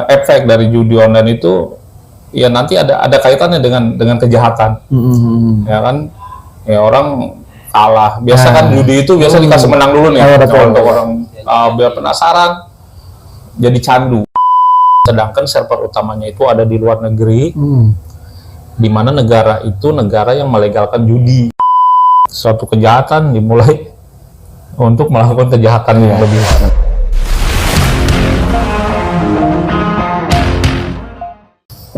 efek dari judi online itu ya nanti ada kaitannya dengan kejahatan. Ya kan, ya orang kalah biasa kan judi itu biasa dikasih menang dulu nih untuk orang biar penasaran jadi candu. Sedangkan server utamanya itu ada di luar negeri, di mana negara itu negara yang melegalkan judi. Suatu kejahatan dimulai untuk melakukan kejahatan yang lebih.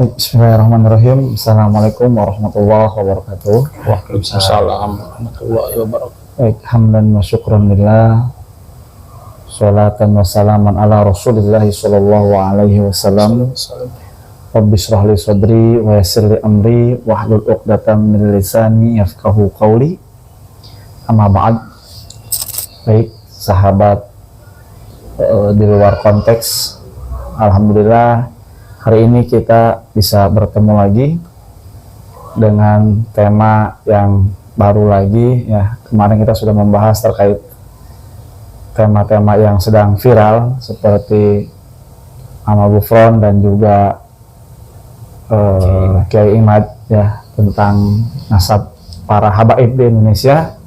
Bismillahirrahmanirrahim. Assalamualaikum warahmatullahi wabarakatuh. Waalaikumsalam warahmatullahi wabarakatuh. Baik, hamdan wa syukran lillah. Sholatan wa salaman ala Rasulillah sallallahu alaihi wasallam. Rabbi shrah li sadri wa yassir li amri wahlul 'uqdatam min lisani yafqahu qawli. Amma ba'd. Baik, sahabat di luar konteks, alhamdulillah hari ini kita bisa bertemu lagi dengan tema yang baru lagi ya. Kemarin kita sudah membahas terkait tema-tema yang sedang viral seperti Amal Gufron dan juga Kiai Imad ya, tentang nasab para habaib di Indonesia.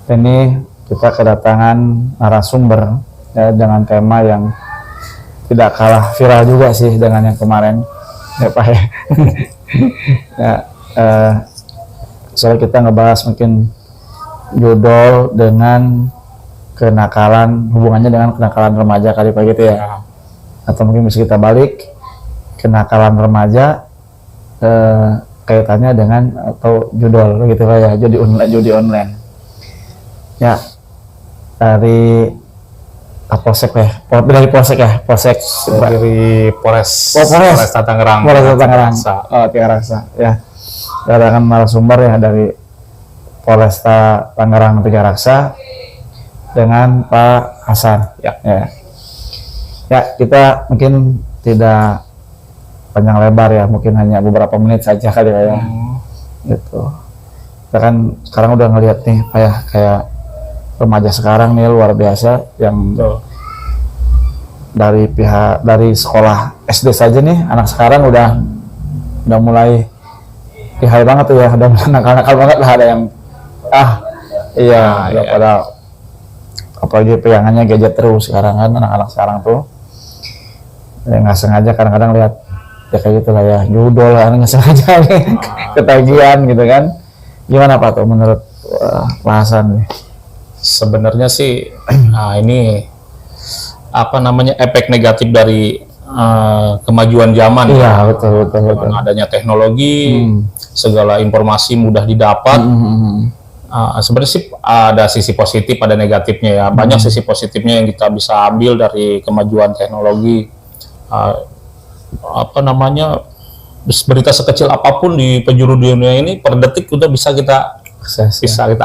Ini kita kedatangan narasumber ya, dengan tema yang tidak kalah viral juga sih dengan yang kemarin ya Pak ya. Ya, soalnya kita ngebahas mungkin judul dengan kenakalan, hubungannya dengan kenakalan remaja kali Pak gitu ya, atau mungkin bisa kita balik kenakalan remaja kaitannya dengan atau judul gitu Pak ya, judi online ya, dari Polsek ya, dari Polsek ya, Polsek Dari Polres Tangerang. Polres Tangerang. Oh, Tiga Raksa ya. Kedatangan narasumber ya dari Polresta Tangerang Tiga Raksa dengan Pak Hasan. Ya. Kita mungkin tidak panjang lebar ya, mungkin hanya beberapa menit saja kali ya. Gitu. Kita kan sekarang udah ngelihat nih Pak ya, kayak remaja sekarang nih luar biasa yang dari sekolah SD saja nih, anak sekarang udah mulai lihai banget tuh ya, udah nakal-nakal banget lah, ada yang pada apalagi pegangannya gadget terus sekarang kan anak-anak sekarang tuh ya, nggak sengaja kadang-kadang lihat ya kayak gitulah ya, judul lah nggak sengaja nih ketagihan gitu kan. Gimana Pak tuh menurut bahasan nih? Sebenarnya sih ini apa namanya, efek negatif dari kemajuan zaman. Iya, betul. Adanya teknologi, segala informasi mudah didapat. Sebenarnya sih ada sisi positif, ada negatifnya ya. Banyak sisi positifnya yang kita bisa ambil dari kemajuan teknologi. Apa namanya, berita sekecil apapun di penjuru dunia ini per detik udah bisa kita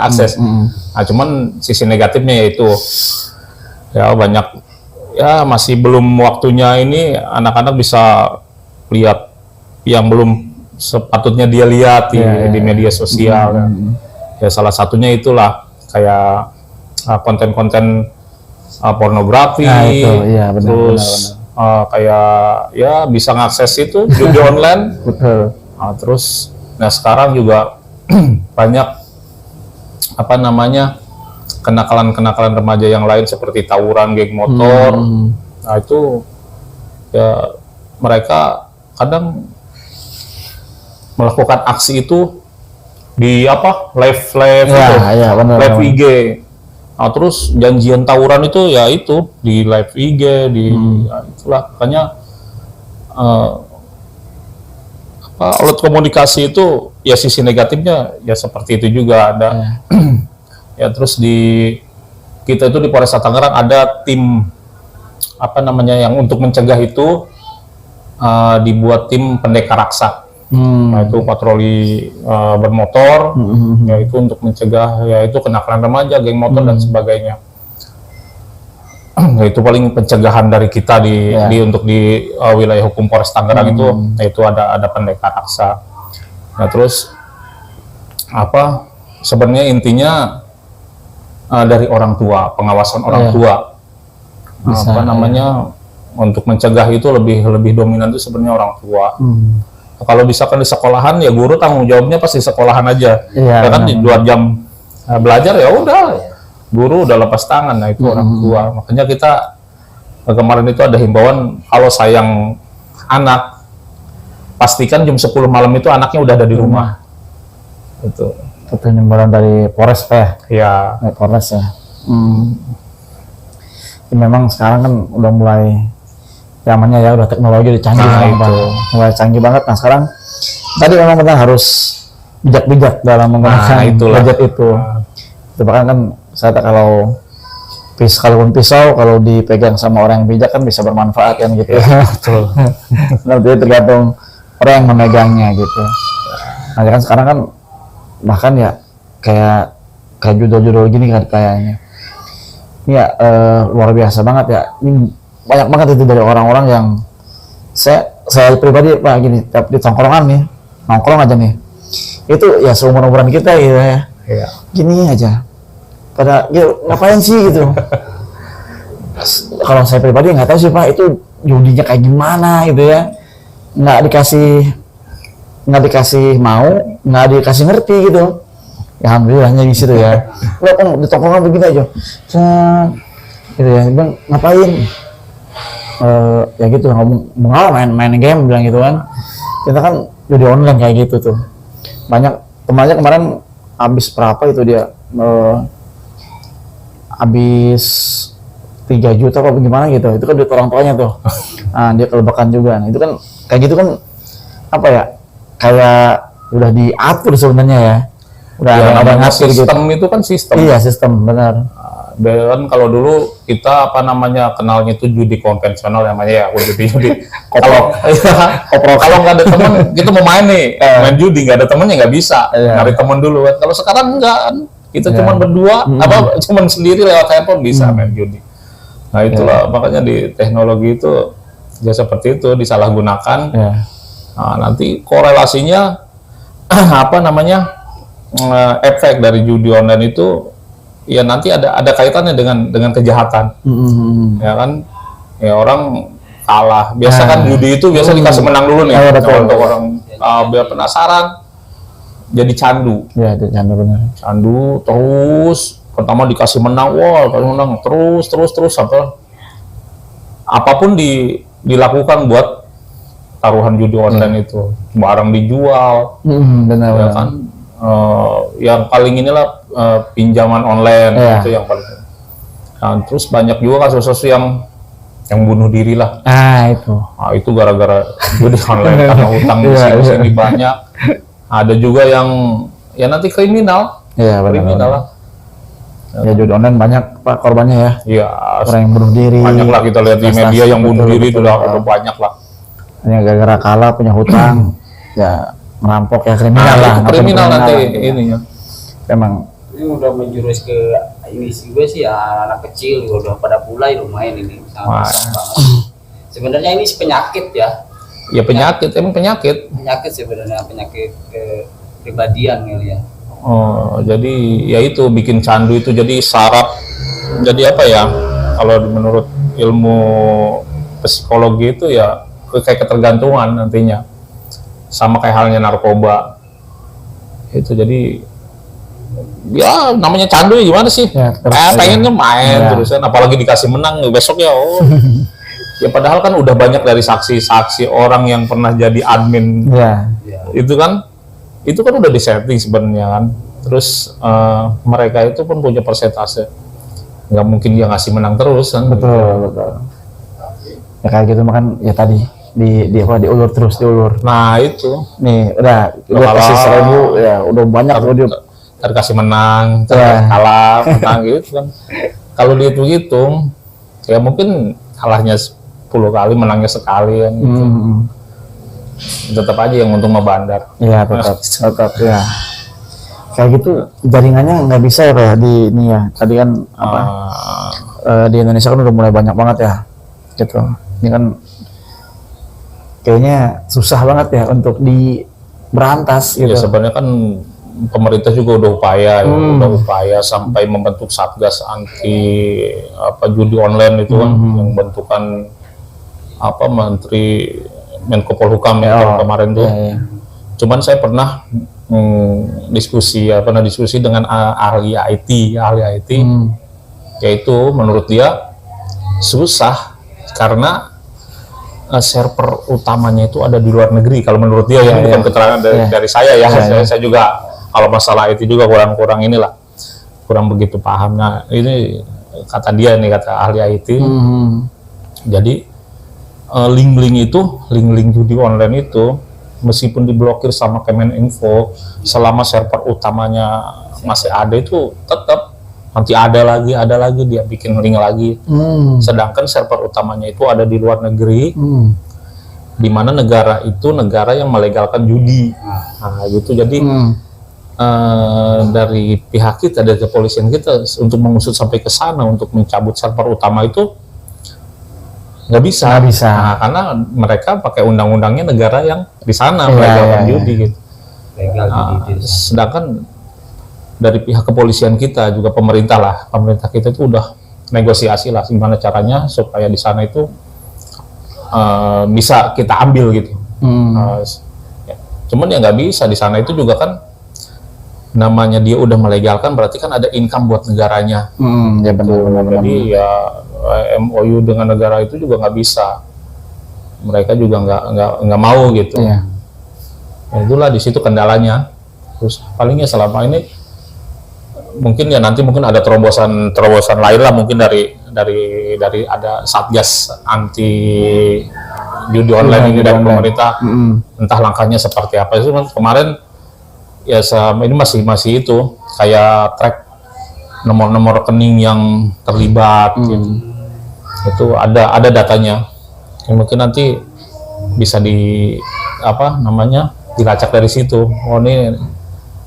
akses. Nah, cuman sisi negatifnya yaitu ya banyak ya, masih belum waktunya ini anak-anak bisa lihat yang belum sepatutnya dia lihat di media sosial. Ya salah satunya itulah kayak konten-konten pornografi. Terus kayak ya bisa ngakses itu judi online. Betul. Terus sekarang juga banyak apa namanya, kenakalan remaja yang lain seperti tawuran, geng motor. Nah itu ya mereka kadang melakukan aksi itu di live live IG. Nah, terus janjian tawuran itu ya itu di live IG itulah makanya alat komunikasi itu ya sisi negatifnya ya seperti itu juga ada. Ya terus kita itu di Polresta Tangerang ada tim apa namanya yang untuk mencegah itu, dibuat tim pendekar raksa. Nah, itu patroli bermotor, yaitu untuk mencegah yaitu kenakalan remaja, geng motor dan sebagainya. Itu paling pencegahan dari kita untuk di wilayah hukum Polres Tangerang itu ada pendekar raksa. Nah terus sebenarnya intinya dari orang tua, pengawasan orang tua, untuk mencegah itu lebih dominan itu sebenarnya orang tua. Kalau misalkan di sekolahan ya guru tanggung jawabnya pasti sekolahan aja. Iya, Ya kan di luar jam belajar ya udah guru udah lepas tangan. Nah itu orang tua. Makanya kita kemarin itu ada himbauan kalau sayang anak pastikan jam 10 malam itu anaknya udah ada di rumah. Itu himbauan dari Polres Pak ya. Polres ya. Ya, memang sekarang kan udah mulai zamannya ya udah teknologi udah canggih mulai canggih banget. Nah sekarang tadi memang kita harus bijak-bijak dalam menggunakan gadget itu. Itu bahkan kan saya kalau pisau kalau dipegang sama orang yang bijak kan bisa bermanfaat kan gitu. Betul. Nanti tergantung orang yang memegangnya gitu. Nah kan sekarang kan bahkan ya kayak judul-judul gini kan kayaknya. Ini ya luar biasa banget ya. Ini banyak banget itu dari orang-orang yang saya pribadi Pak gini, di tongkrongan nih, nongkrong aja nih. Itu ya seumur-umuran kita gitu ya. Iya. Gini aja. Pada ya, ngapain sih gitu. Kalau saya pribadi nggak tahu sih Pak itu judinya kayak gimana gitu ya. Nggak dikasih mau, nggak dikasih ngerti gitu. Ya alhamdulillahnya di situ ya. Lo di tongkrongan begini aja. Gitu ya, Bang ngapain? Ya gitu ngomong main game bilang gitu kan. Kita kan judi online kayak gitu tuh. Banyak temannya kemarin habis berapa itu dia habis 3 juta apa gimana gitu. Itu kan duit orang tuanya tuh. Nah, dia kelebakan juga. Nah, itu kan kayak gitu kan apa ya? Kayak udah diatur sebenarnya ya. Udah Ya, ada ngatur sistem gitu. itu kan sistem. Iya, sistem benar. Kan kalau dulu kita kenalnya itu judi konvensional namanya ya, judi. Kalau nggak ada teman kita mau main nih, main judi nggak ada temennya nggak bisa, nyari teman dulu kan. Kalau sekarang enggak kan, kita cuma berdua, cuma sendiri lewat handphone bisa main judi. Nah itulah makanya di teknologi itu ya seperti itu disalahgunakan. Nah, nanti korelasinya efek dari judi online itu ya nanti ada kaitannya dengan kejahatan. Ya kan ya orang kalah biasa kan judi itu biasa dikasih menang dulu nih untuk orang biar penasaran jadi candu ya itu candu benar. Candu terus pertama dikasih menang terus sampai apapun dilakukan buat taruhan judi online itu barang dijual benar ya kan. Yang paling inilah pinjaman online itu yang paling. Nah, terus banyak juga kasus-kasus yang bunuh diri lah. Itu gara-gara judi online karena hutang di sini banyak. Ada juga yang ya nanti kriminal. Kriminal lah. Ya judi online banyak Pak korbannya ya. Iya. Orang yang bunuh diri. Banyak lah kita lihat di media yang bunuh diri itu udah banyak lah. Hanya gara-gara kalah punya hutang. Ya merampok ya kriminal lah. Kriminal nanti ininya. Emang ini udah menjurus ke ini sih gue sih ya anak kecil udah pada mulai lumayan ini sangat banget. Sebenarnya ini penyakit ya. Ya penyakit, emang penyakit. Penyakit sebenarnya penyakit kepribadian kali ya. Oh, jadi ya itu bikin candu itu jadi saraf. Jadi apa ya? Kalau menurut ilmu psikologi itu ya kayak ketergantungan nantinya. Sama kayak halnya narkoba. Itu jadi ya namanya candu ya gimana sih? Pengennya main terusan apalagi dikasih menang besok ya ya padahal kan udah banyak dari saksi-saksi orang yang pernah jadi admin itu kan udah disetting sebenarnya kan. Terus mereka itu pun punya persentase, nggak mungkin dia ngasih menang terus kan. Betul. Ya kayak gitu makan ya tadi diulur terus. Nah itu nih udah kasih 1.000 ya udah banyak udah kasih menang, kalah, menang gitu kan. Kalau dihitung ya mungkin kalahnya 10 kali, menangnya sekali kan gitu. Tetap aja yang untung mah bandar. Iya tetap ya. Kayak gitu jaringannya nggak bisa ya Pak ya di ini ya. Tadi kan di Indonesia kan udah mulai banyak banget ya. Gitu. Ini kan kayaknya susah banget ya untuk diberantas gitu. Ya sebenarnya kan pemerintah juga udah upaya sampai membentuk satgas anti judi online itu kan yang bentukan apa Menteri Menko Polhukam yang kemarin tuh. Cuman saya pernah diskusi dengan ahli IT, yaitu menurut dia susah karena server utamanya itu ada di luar negeri. Kalau menurut dia ya, bukan keterangan dari saya ya. Saya juga kalau masalah IT juga kurang begitu paham. Nah ini kata dia nih, kata ahli IT. Jadi link judi online itu meskipun diblokir sama Kemeninfo, selama server utamanya masih ada itu tetap nanti ada lagi dia bikin link lagi. Sedangkan server utamanya itu ada di luar negeri, di mana negara itu negara yang melegalkan judi. Nah gitu. Jadi dari pihak kita, dari kepolisian kita untuk mengusut sampai ke sana untuk mencabut server utama itu nggak bisa. Nah, karena mereka pakai undang-undangnya negara yang di sana melegalkan judi gitu. Sedangkan dari pihak kepolisian kita juga pemerintah kita itu udah negosiasi lah gimana caranya supaya di sana itu bisa kita ambil gitu. Cuman ya nggak bisa, di sana itu juga kan namanya dia udah melegalkan berarti kan ada income buat negaranya. Ya benar. Jadi ya MOU dengan negara itu juga nggak bisa, mereka juga nggak mau gitu. Ya, itulah di situ kendalanya. Terus palingnya selama ini mungkin ada terobosan lain lah, mungkin dari ada satgas anti judi online ini dari pemerintah. Entah langkahnya seperti apa. Itu kemarin ya ini masih itu kayak track nomor rekening yang terlibat gitu. Itu ada datanya yang mungkin nanti bisa dilacak dari situ. Oh ini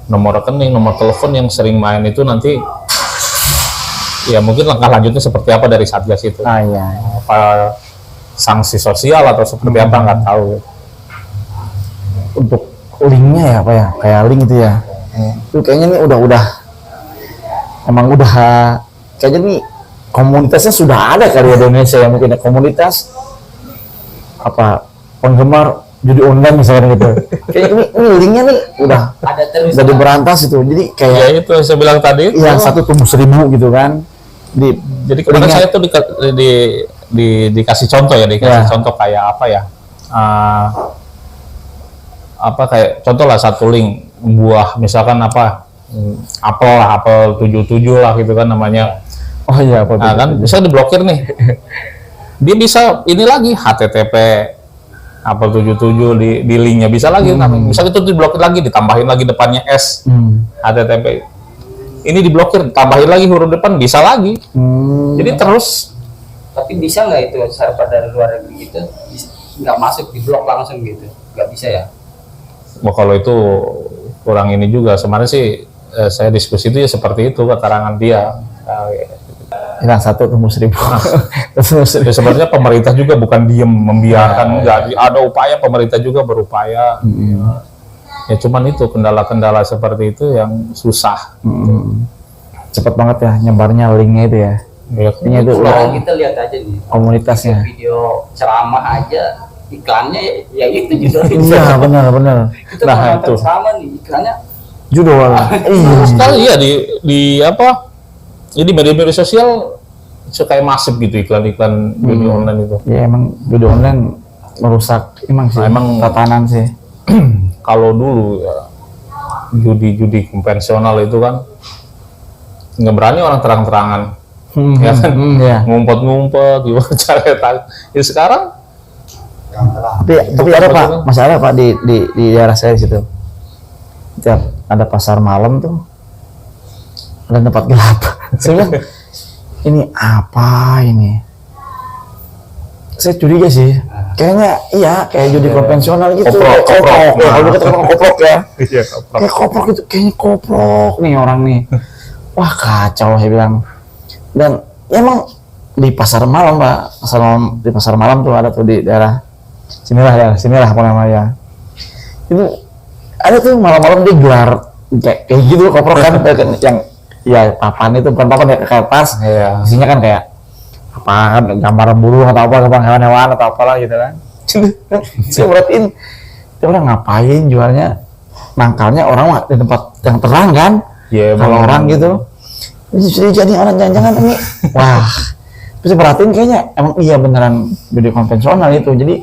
nomor rekening, nomor telepon yang sering main itu nanti ya mungkin langkah lanjutnya seperti apa dari satgas itu. Apa sanksi sosial atau seperti apa nggak tahu. Untuk linknya ya Pak ya, kayak link itu ya. Itu kayaknya nih udah kayaknya nih komunitasnya sudah ada kali ya di Indonesia, yang mungkin ada komunitas penggemar judi online misalnya gitu. Kayaknya ini linknya nih udah ada terus, udah diberantas itu. Jadi kayak ya itu saya bilang tadi itu. Yang satu tumbuh 1000 gitu kan. Jadi kemarin saya tuh dikasih contoh contoh kayak kayak contoh lah satu link buah misalkan apel 77 lah gitu kan namanya. Oh iya, kan bisa diblokir nih. Dia bisa ini lagi HTTP apel 77 di linknya bisa lagi. Misalnya itu diblokir lagi, ditambahin lagi depannya S HTTP. Ini diblokir, tambahin lagi huruf depan bisa lagi. Jadi terus. Tapi bisa nggak itu server dari luar negeri gitu nggak masuk di blok langsung gitu? Nggak bisa ya? Kalau itu kurang ini juga. Sebenarnya sih saya diskusi itu ya seperti itu keterangan dia. Yang satu tumbuh 1000. Ya, sebenarnya pemerintah juga bukan diem membiarkan, ada upaya, pemerintah juga berupaya. Ya cuman itu kendala-kendala seperti itu yang susah. Cepet banget ya nyebarnya linknya itu ya. Linknya itu kita lihat aja nih komunitasnya. Video ceramah aja iklannya ya itu judulnya. Iya benar. Kita itu sama nih iklannya judul. Sekali ya di media-media sosial kayak masif gitu iklan-iklan judi online itu. Ya emang judi online merusak emang tatanan sih. Kalau dulu ya judi konvensional itu kan nggak berani orang terang-terangan, ya kan, ngumpet-ngumpet, gimana cara ya sekarang. Tapi ada Pak, masih ada Pak di daerah saya di situ. Setiap ada pasar malam tuh ada tempat gelap. Saya ini apa ini? Saya curiga sih. Kayaknya kayak judi konvensional gitu. Koprok. Kalau kita ngomong koprok ya. Iya, Kayak koprok gitu, kayaknya koprok nih orang nih. Wah kacau saya bilang. Dan ya emang di pasar malam Pak, di pasar malam tuh ada tuh di daerah sinilah apa namanya. Itu ada tuh malam-malam dia gelar kayak gitu koprok kan yang papan itu bukan papan ya kayak kertas. Isinya kan kayak apa kan gambar burung atau apa gambar hewan-hewan atau apalah gitu kan. Saya perhatiin itu orang ngapain jualnya nangkalnya orang mah di tempat yang terang kan. Ya, Kalau emang. orang gitu jadi orang jangan-jangan ini wah terus perhatiin kayaknya emang iya beneran judi konvensional itu. Jadi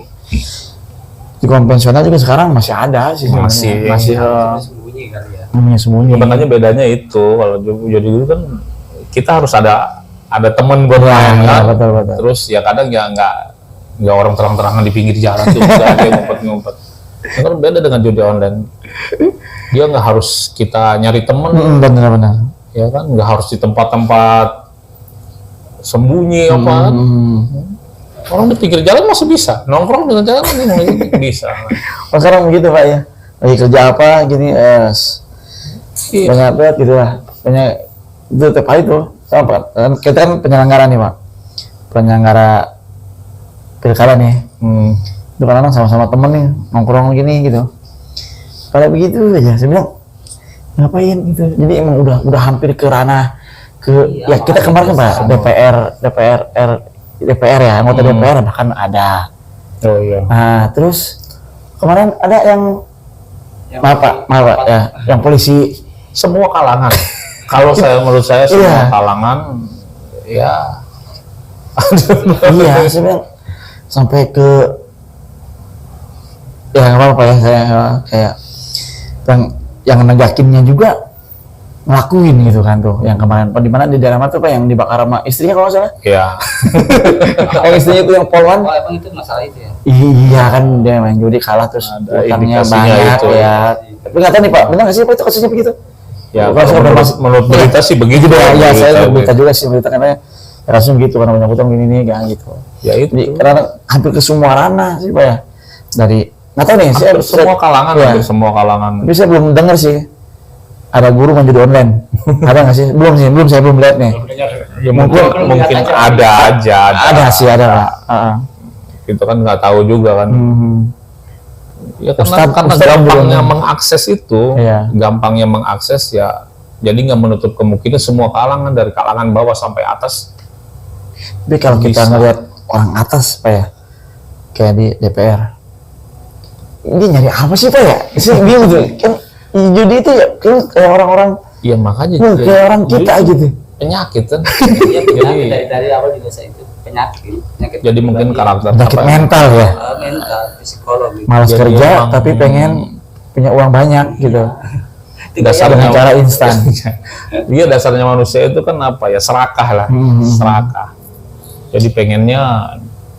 di konvensional juga sekarang masih ada sih sebenarnya. masih sembunyi kali ya. namanya sembunyi. Makanya bedanya itu kalau jadi dulu kan kita harus ada temen buat main ya, kan. betul. Terus ya kadang ya nggak orang terang-terangan di pinggir jalan tuh nggak ada yang ngumpet-ngumpet. Kan beda dengan judi online. Dia nggak harus kita nyari temen, Benar-benar. ya kan? Nggak harus di tempat-tempat sembunyi apa kan? Orang di pinggir jalan masih bisa nongkrong dengan jalan bisa. Oh sekarang begitu Pak ya. Lagi kerja apa gini banyak banget gitu lah. Banyak itu tiap hari tuh. Sama Pak. Kita kan penyelenggara nih Pak. Penyelenggara pilkada nih. Itu kadang sama-sama temen nih nongkrong gini gitu. Pada begitu aja saya bilang ngapain gitu. Jadi emang udah hampir ke ranah ke ya kita kemarin Pak DPR ya anggota DPR bahkan ada. Oh iya. Nah terus kemarin ada yang maaf Pak ya yang polisi Semua kalangan. Kalau menurut saya semua Iya. kalangan ya. iya saya bilang sampai ke ya nggak apa-apa ya saya kayak yang negakinnya juga ngelakuin gitu kan tuh yang kemarin di mana di daerah mana tuh Pak yang dibakar sama istrinya kalau nggak salah Ya. yang istrinya itu yang polwan. Oh emang itu masalah itu ya. Iya kan dia main judi kalah terus Ada utangnya indikasinya banyak itu. ya. Tapi nggak tahu nih Pak, benar nggak sih Pak itu kasusnya begitu? Ya, Kalau kalau menurut berita sih begitu. Ya, saya Berita berita juga sih berita karena kasusnya begitu karena banyak utang gini nih kan gitu. Ya itu. Jadi karena hampir ke semua ranah sih Pak ya. Dari nggak tahu nih saya Hampir semua kalangan, ya. hampir semua kalangan. Tapi saya belum dengar sih ada guru main judi online. Ada nggak sih? Belum saya belum lihat nih. Ya, mungkin ada aja. Ada sih ada Pak. Itu kan nggak tahu juga kan. Ya karena Ustadz gampangnya juga. mengakses itu, Iya. gampangnya mengakses ya. Jadi nggak menutup kemungkinan semua kalangan dari kalangan bawah sampai atas. Tapi kalau kita Bisa. ngeliat orang atas Pak ya, kayak di DPR, ini nyari apa sih Pak ya? Saya bingung tuh. Kan judi itu ya kan kayak orang-orang, Ya makanya kayak orang kita gitu. penyakit kan. Iya penyakit Jadi- dari awal juga saya itu penyakit. Jadi mungkin pribadi. karakter Penyakit apa ya? mental ya. Mental, psikologi. Malas Jadi kerja emang- tapi pengen punya uang banyak gitu. Dasarnya Dengan cara instan. Iya dasarnya manusia itu kan apa ya serakah lah, serakah. Jadi pengennya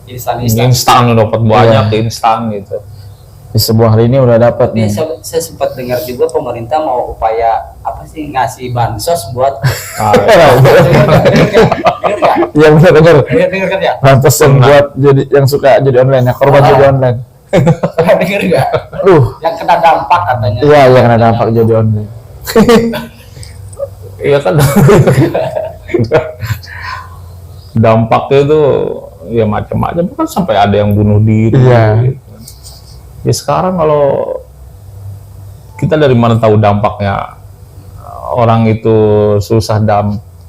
instan. instan dapat banyak Iya. instan gitu. Di sebuah hari ini udah dapat Ini nih. saya sempat dengar juga pemerintah mau upaya apa sih ngasih bansos buat Ah, Iya benar-benar. dengar kan ya? Lantas yang buat jadi yang suka jadi online ya korban jadi online. Pernah dengar nggak? Yang kena dampak katanya. Iya yang kena dampak jadi online. Iya kan. Dampaknya itu ya macam-macam kan sampai ada yang bunuh diri. Iya. Gitu. Ya sekarang kalau kita dari mana tahu dampaknya orang itu susah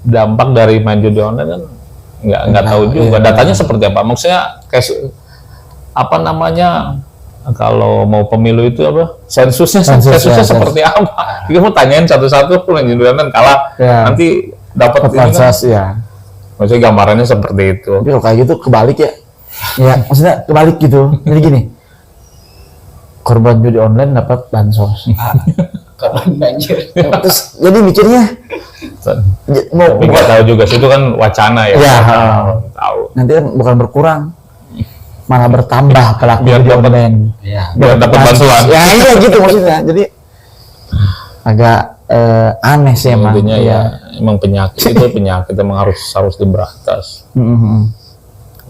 dampak dari main judi online kan nggak tahu juga iya. datanya seperti apa maksudnya kayak apa namanya kalau mau pemilu itu apa sensusnya seperti apa kita mau tanyain satu-satu pun yang judi online kalah Ya. nanti dapat ini kan Bansos ya. maksudnya gambarannya seperti itu. Tapi kalau kayak gitu kebalik ya. Ya, maksudnya kebalik gitu. Jadi gini. Korban judi online dapat bansos. Korban banjir. Terus jadi mikirnya mau Tapi nggak tahu juga sih itu kan wacana ya. Ya, Tahu. nanti kan bukan berkurang, malah bertambah pelaku Biar judi dapat- online. Iya. Biar dapat bantuan. Ya iya gitu maksudnya. Jadi agak aneh sih emang. Intinya ya Iya. emang penyakit itu penyakit emang harus diberantas. Mhm.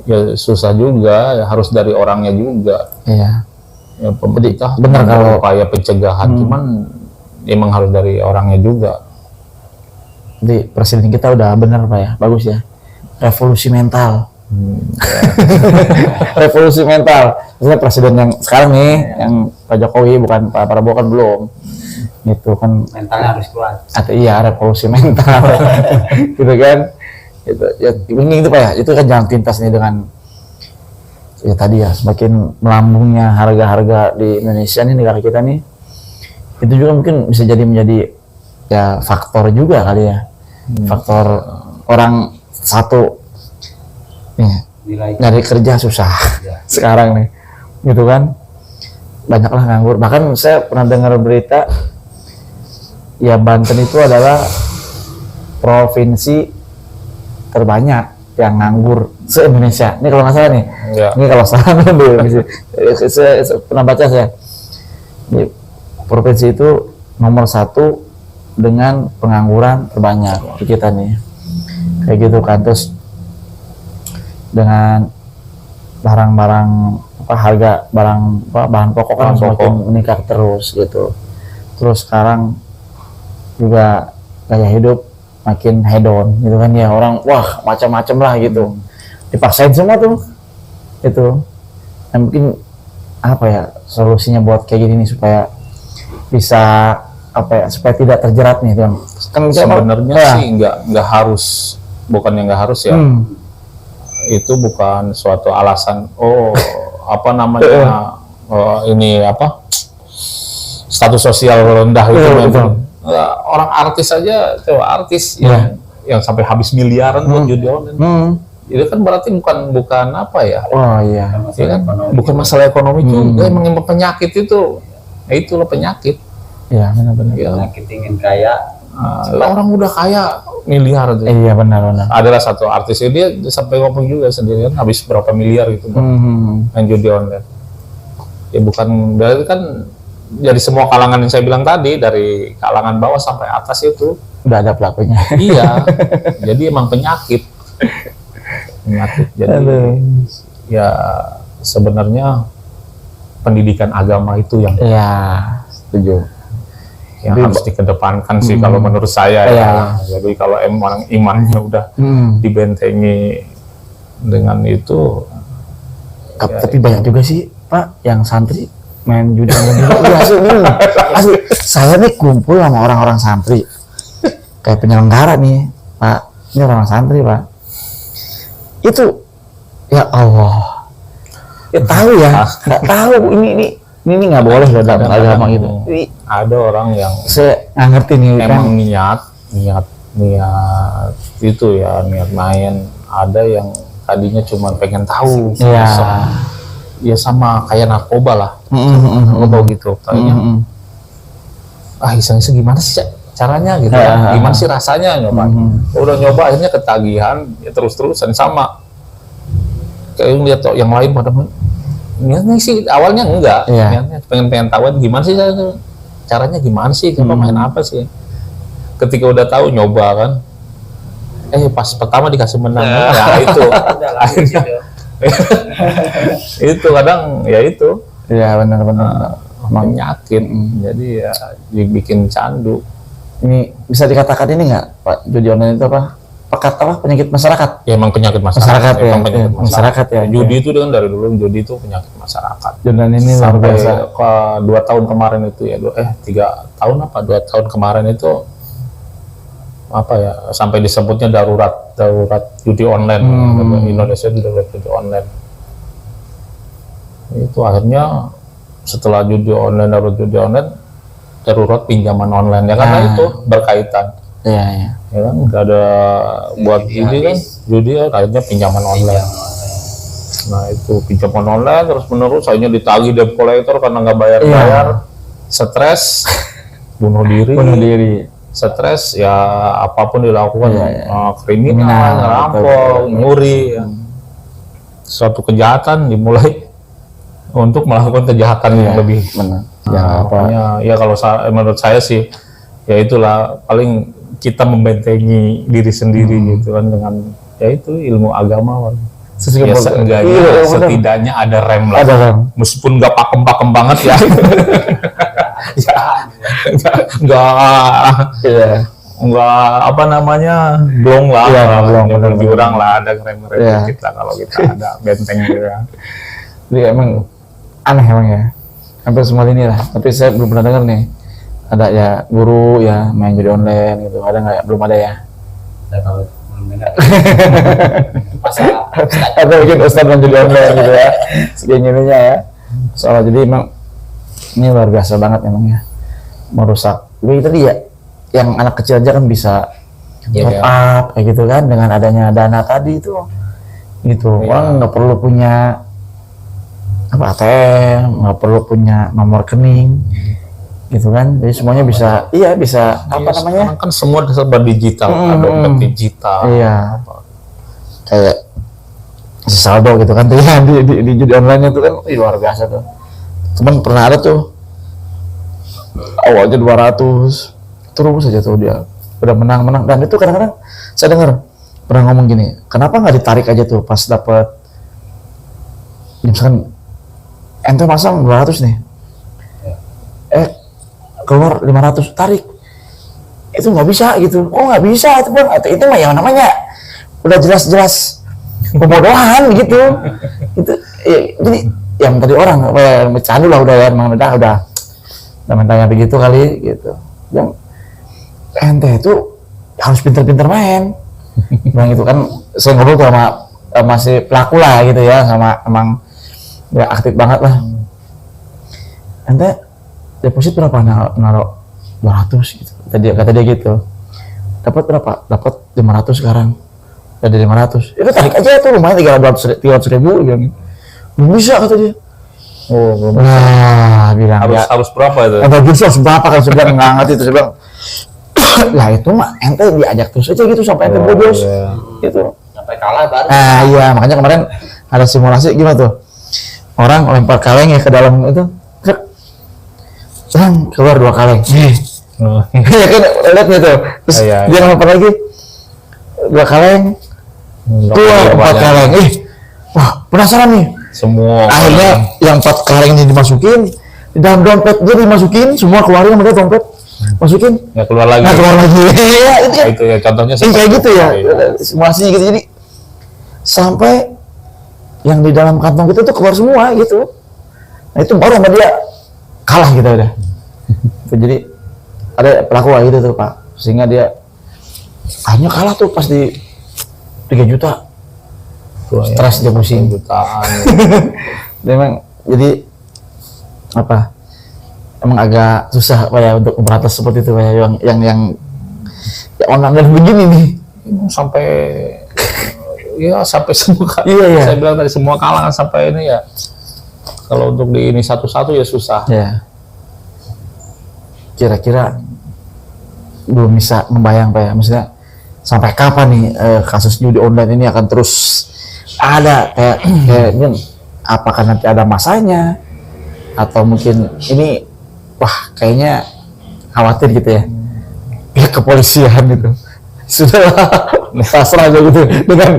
Ya susah juga ya harus dari orangnya juga. Iya. Ya pemerintah benar kalau- upaya pencegahan cuman emang harus dari orangnya juga. Jadi presiden kita udah bener Pak ya, bagus ya. Revolusi mental. Revolusi mental. Maksudnya presiden yang sekarang nih, yang Pak Jokowi bukan Pak Prabowo kan belum. Gitu kan. Mentalnya harus kuat. Atau iya revolusi mental. Gitu kan. Gitu. Ya, ini itu Pak ya, itu kan jalan pintas nih dengan ya tadi ya semakin melambungnya harga-harga di Indonesia nih, negara kita nih, itu juga mungkin bisa jadi menjadi ya faktor juga kali ya, faktor orang satu nih nyari kerja susah sekarang nih, gitu kan, banyaklah nganggur. Bahkan saya pernah dengar berita ya Banten itu adalah provinsi terbanyak yang nganggur se-Indonesia. Ini kalau nggak salah nih. Ya. Ini kalau salah nih, saya pernah baca saya. Ini provinsi itu nomor 1 dengan pengangguran terbanyak di kita nih. Kayak gitu kan. Terus dengan barang-barang harga bahan pokok kan semakin meningkat terus gitu. Terus sekarang juga gaya hidup makin hedon gitu kan ya, orang wah macam-macam lah gitu, dipaksain semua tuh itu. Nah, mungkin apa ya solusinya buat kayak gini nih supaya bisa apa ya, supaya tidak terjerat nih kan Sebenarnya ya. sih nggak harus, bukan yang nggak harus ya, itu bukan suatu alasan apa namanya ini apa status sosial rendah gitu memang. Orang artis aja, coba artis yang sampai habis miliaran buat judi online. Itu kan berarti bukan apa ya? Oh iya. Ya kan? Bukan masalah ekonomi juga, emang penyakit itu. Nah, itulah penyakit. Iya benar-benar. Ya. Penyakit ingin kaya. Orang udah kaya miliar tuh. Iya benar-benar. Adalah satu artis dia sampai ngomong juga sendirian habis berapa miliar gitu main judi online. Ya bukan berarti kan dari semua kalangan yang saya bilang tadi, dari kalangan bawah sampai atas itu udah ada pelakunya. Iya. Jadi emang penyakit. Jadi ya sebenarnya pendidikan agama itu yang setuju. Yang harus dikedepankan sih kalau menurut saya ya. Jadi kalau emang imannya udah dibentengi dengan itu. Tapi banyak juga sih Pak yang santri main judi online juga. Asli, saya nih kumpul sama orang-orang santri kayak penyelenggara nih Pak, ini orang santri Pak, itu ya Allah ya tahu ya, nggak tahu ini nggak boleh loh dalam agama gitu. Ada orang yang saya nggak ngerti nih emang kan. niat itu ya, niat main. Ada yang tadinya cuma pengen tahu ya sama kayak narkoba lah, narkoba gitu kayaknya. Isengnya gimana sih caranya gitu ya, gimana sih rasanya nyoba. Udah nyoba akhirnya ketagihan ya, terus-terusan sama kayak lihat yang lain pada niatnya sih awalnya enggak, niatnya pengen tahu gimana sih caranya, gimana sih coba main apa sih. Ketika udah tahu nyoba kan, pas pertama dikasih menang ya itu akhirnya itu kadang ya itu ya benar-benar penyakit. Jadi ya dibikin candu. Ini bisa dikatakan ini nggak Pak, judi online itu apa? Penyakit masyarakat? Ya emang penyakit masyarakat ya, emang penyakit masyarakat ya. Judi itu kan dari dulu judi itu penyakit masyarakat. Dan ini luar biasa. Ke 2 tahun kemarin itu ya, 3 tahun apa 2 tahun kemarin itu apa ya, sampai disebutnya darurat judi online. Indonesia itu darurat judi online. Itu akhirnya setelah darurat judi online, darurat pinjaman online ya, karena itu berkaitan. Ya kan, nggak ada buat judi kan, judi akhirnya pinjaman online. Nah itu pinjaman online terus menerus, akhirnya ditagih debt collector karena nggak bayar, stres, bunuh diri. Stres ya apapun dilakukan, kriminal, ngerampok, nyuri, suatu kejahatan dimulai untuk melakukan kejahatan yang lebih. Pokoknya ya kalau menurut saya sih ya itulah, paling kita membentengi diri sendiri gitu kan dengan ya itu ilmu agama. Ya seenggaknya setidaknya ada rem lah, meskipun nggak pakem banget ya. Enggak apa namanya, blong lah, lebih kurang lah, ada rem dikit lah kalau kita ada benteng gitu ya. Jadi emang aneh emang ya, hampir semua ini lah. Tapi saya belum pernah dengar nih ada ya guru ya main judi online gitu, ada nggak ya? Belum ada ya. Nah, kalau belum dengar. Masa Atau mungkin Ustadz menjadi online gitu ya, segininya ya. Soalnya jadi emang ini luar biasa banget emang ya, merusak. Jadi tadi ya, yang anak kecil aja kan bisa top up kayak gitu kan, dengan adanya dana tadi itu, gitu. Orang nggak perlu punya apa ATM, nggak perlu punya nomor rekening, gitu kan. Jadi semuanya bisa, bisa apa namanya? Sekarang kan semua serba digital, ada dompet digital. Iya. Kayak si saldo gitu kan tuh ya, di judi online itu kan luar biasa tuh. Cuman pernah ada tuh awalnya 200 terus aja tuh dia udah menang, dan itu kadang-kadang saya dengar pernah ngomong gini, kenapa nggak ditarik aja tuh pas dapat misalkan ente masang 200 nih, keluar 500, tarik. Itu nggak bisa gitu. Oh nggak bisa itu bang, itu mah yang namanya udah jelas-jelas pembodohan gitu. Itu ya, jadi yang tadi orang bercanda lah udah ya, emang udah tanya begitu kali gitu. Yang ente itu harus pintar-pintar main. Bang itu kan saya ngobrol tuh sama si pelaku lah gitu ya, sama emang ya aktif banget lah. Ente deposit berapa naruh 200 gitu. Kata dia gitu. Dapat berapa? Dapat 500 sekarang. Dari 500. Itu tarik aja tuh lumayan 300 ribu gitu. Belum bisa kata dia. Oh, belum bisa. Nah, bilang harus berapa itu? Harus berapa kan sebenarnya nggak ngerti itu, saya bilang. Lah itu mah ente diajak terus aja gitu sampai ente bodos. Gitu. sampai kalah baru. Nah, iya, makanya kemarin ada simulasi gimana tuh? Orang lempar kaleng ya ke dalam itu. Keluar 2 kaleng. Ya kan lihat gitu. Terus dia lempar lagi 2 kaleng. Keluar 4 kaleng. Wah, penasaran nih. Semua akhirnya yang 4 kaleng ini dimasukin di dalam dompet, dia dimasukin semua, keluarin mereka dompet, masukin nggak keluar lagi. Ya, itu ya contohnya kayak gitu ya, simulasi gitu. Jadi sampai yang di dalam kantong kita tuh keluar semua gitu. Nah itu baru sama dia kalah gitu udah. Jadi ada pelaku gitu tuh Pak, sehingga dia akhirnya kalah tuh pas di 3 juta. Stres dia pusing jutaan. Memang jadi apa? Emang agak susah Pak ya untuk memberantas seperti itu Pak ya, yang online begini nih. Sampai sampai semua. Iya. Saya bilang tadi semua kalangan sampai ini ya. Kalau untuk di ini satu-satu ya susah. Ya. Kira-kira belum bisa membayang Pak ya, maksudnya sampai kapan nih kasus judi online ini akan terus ada kayak ini, apakah nanti ada masanya atau mungkin ini kayaknya khawatir gitu ya, kepolisian gitu sudah pasrah aja gitu dengan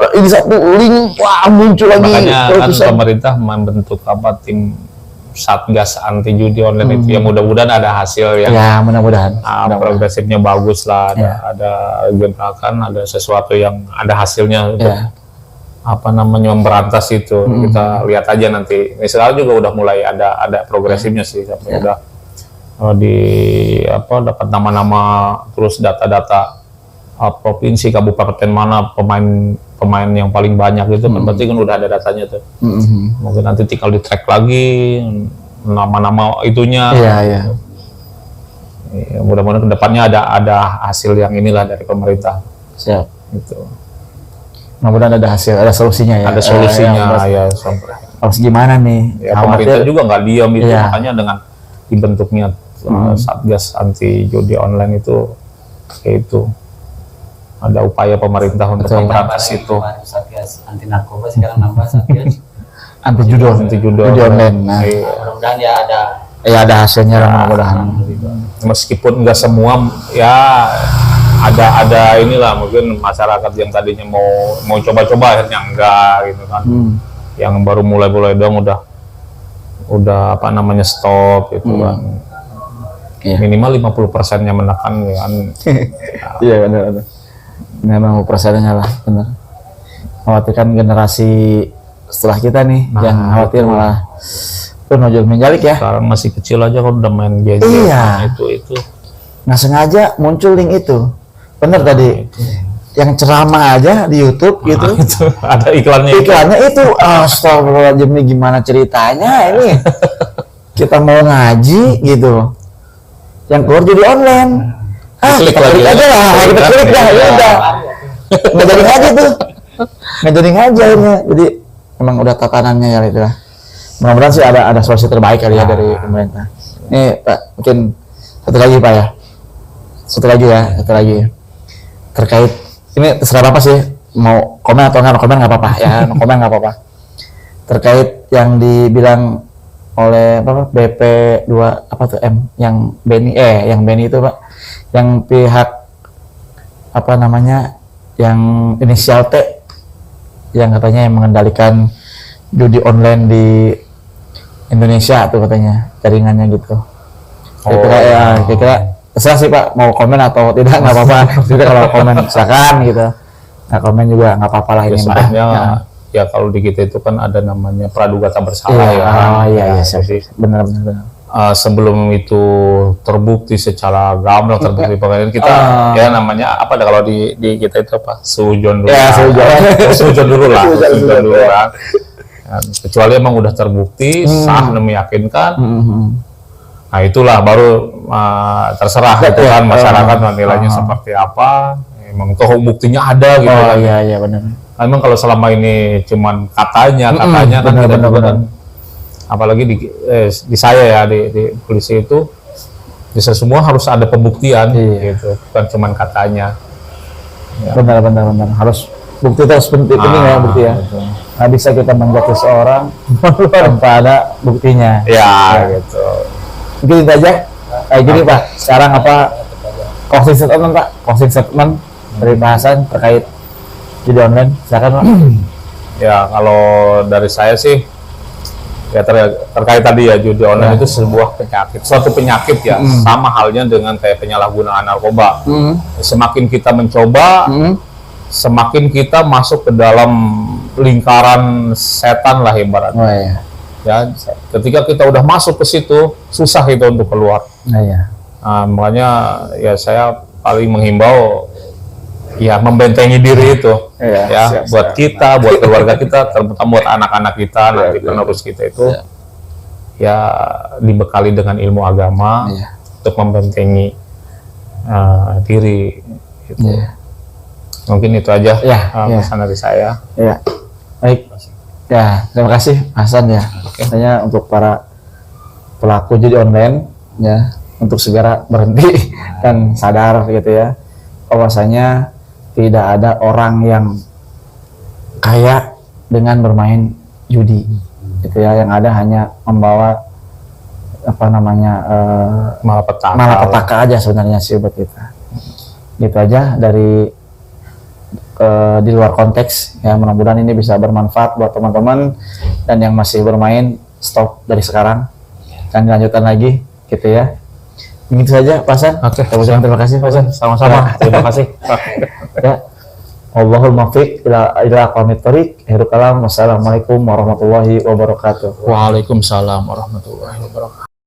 ini satu link muncul lagi. Makanya kan pemerintah membentuk tim Satgas anti judi online itu, yang mudah-mudahan ada hasil yang mudah-mudahan progresifnya bagus lah, ada gebrakan, ada sesuatu yang ada hasilnya untuk memberantas itu. Kita lihat aja nanti. Misalnya juga udah mulai ada progresifnya sih, sampai udah dapat nama-nama, terus data-data provinsi, kabupaten mana pemain yang paling banyak gitu kan, berarti kan udah ada datanya tuh. Mungkin nanti tinggal di track lagi nama-nama itunya. Iya. Mudah-mudahan kedepannya ada hasil yang inilah dari pemerintah. Siap. Gitu. Mudah-mudahan ada hasil, ada solusinya ya. Ada solusinya harus gimana nih? Pemerintah juga nggak diam itu, makanya dengan dibentuknya Satgas anti judi online itu kayak itu. Ada upaya pemerintah untuk memberantas itu. Satgas anti narkoba, sekarang nambah Satgas anti judi online. Nah, mudah-mudahan ya ada hasilnya, mudah-mudahan. Meskipun nggak semua ya ada inilah, mungkin masyarakat yang tadinya mau coba-coba akhirnya enggak gitu kan. Yang baru mulai dong udah stop gitu kan. Minimal 50%-nya menekan kan. Iya benar. Memang persennya lah, benar. Khawatirkan generasi setelah kita nih, yang khawatir malah nojol menjalik ya. Sekarang masih kecil aja kan udah main gadget. Iya. Itu. Nggak sengaja muncul link itu, bener tadi. Yang ceramah aja di YouTube gitu. Itu ada iklannya. Iklannya itu astagfirullahaladzim, ini gimana ceritanya ini? Kita mau ngaji gitu. Yang keluar jadi online. Klik Kita lagi klik aja lah, kita klik dah, ya udah. Nggak jadi ngaji tuh. Nggak jadi ngaji akhirnya. Jadi emang udah tatanannya ya itu lah. Mudah-mudahan sih ada solusi terbaik kali ya dari pemerintah. Nih Pak, mungkin satu lagi Pak ya. Satu lagi. Terkait ini terserah Bapak sih, mau komen atau nggak komen nggak apa-apa ya, mau komen nggak apa-apa. Terkait yang dibilang oleh apa BP2 apa tuh yang Beni itu Pak, yang pihak apa namanya yang inisial T yang katanya yang mengendalikan judi online di Indonesia tuh katanya jaringannya gitu. Kira-kira terserah sih Pak mau komen atau tidak nggak apa-apa. Jadi kalau komen silakan gitu. Nah komen juga nggak apa-apa lah Ya, ini Pak. sebenarnya ya kalau di kita itu kan ada namanya praduga tak bersalah ya. Iya Jadi benar. sebelum itu terbukti secara gamblang terbukti pengadilan kita ya namanya apa kalau di kita itu apa sujon dulu. Ya Sujon dulu lah. Ya, kecuali emang udah terbukti sah dan meyakinkan. Nah itulah baru terserah gitu kan masyarakat menilainya seperti apa. Emang toh buktinya ada gitu kan. Iya benar. Emang kalau selama ini cuman katanya kan tidak benar. Apalagi di saya ya di polisi itu bisa semua harus ada pembuktian gitu, bukan cuman katanya. Ya. Benar. Harus bukti terus penting ya bukti ya. Nggak bisa kita menjudge seseorang tanpa ada buktinya. Ya gitu. Mungkin itu aja. Kayak gini Pak, sekarang apa closing statement Pak? Closing statement dari bahasan terkait judi online, silakan Pak. Ya kalau dari saya sih ya terkait tadi ya judi online itu sebuah penyakit, suatu penyakit ya, sama halnya dengan kayak penyalahgunaan narkoba. Semakin kita mencoba, semakin kita masuk ke dalam lingkaran setan lah ibaratnya. Ya, ketika kita udah masuk ke situ, susah itu untuk keluar. Nah, makanya ya saya paling menghimbau ya membentengi diri itu, buat kita, buat keluarga kita, terutama buat anak-anak kita, nanti penerus kita itu, ya dibekali dengan ilmu agama untuk membentengi diri. Gitu. Mungkin itu aja pesan dari saya. Baik. Ya, terima kasih Hasan ya. Katanya untuk para pelaku judi online ya untuk segera berhenti dan sadar gitu ya bahwasanya tidak ada orang yang kaya dengan bermain judi gitu ya, yang ada hanya membawa apa namanya malapetaka aja sebenarnya sih buat kita. Gitu aja dari di luar konteks ya, mudah-mudahan ini bisa bermanfaat buat teman-teman dan yang masih bermain stop dari sekarang dan dilanjutkan lagi gitu ya. Begitu saja Pak Hasan. Oke, terima kasih Pak Hasan. Sama-sama. Terima kasih. Ya. Allahul muwaffiq ila aqwamit thoriq. Akhirul kalam. Wassalamualaikum warahmatullahi wabarakatuh. Waalaikumsalam warahmatullahi wabarakatuh.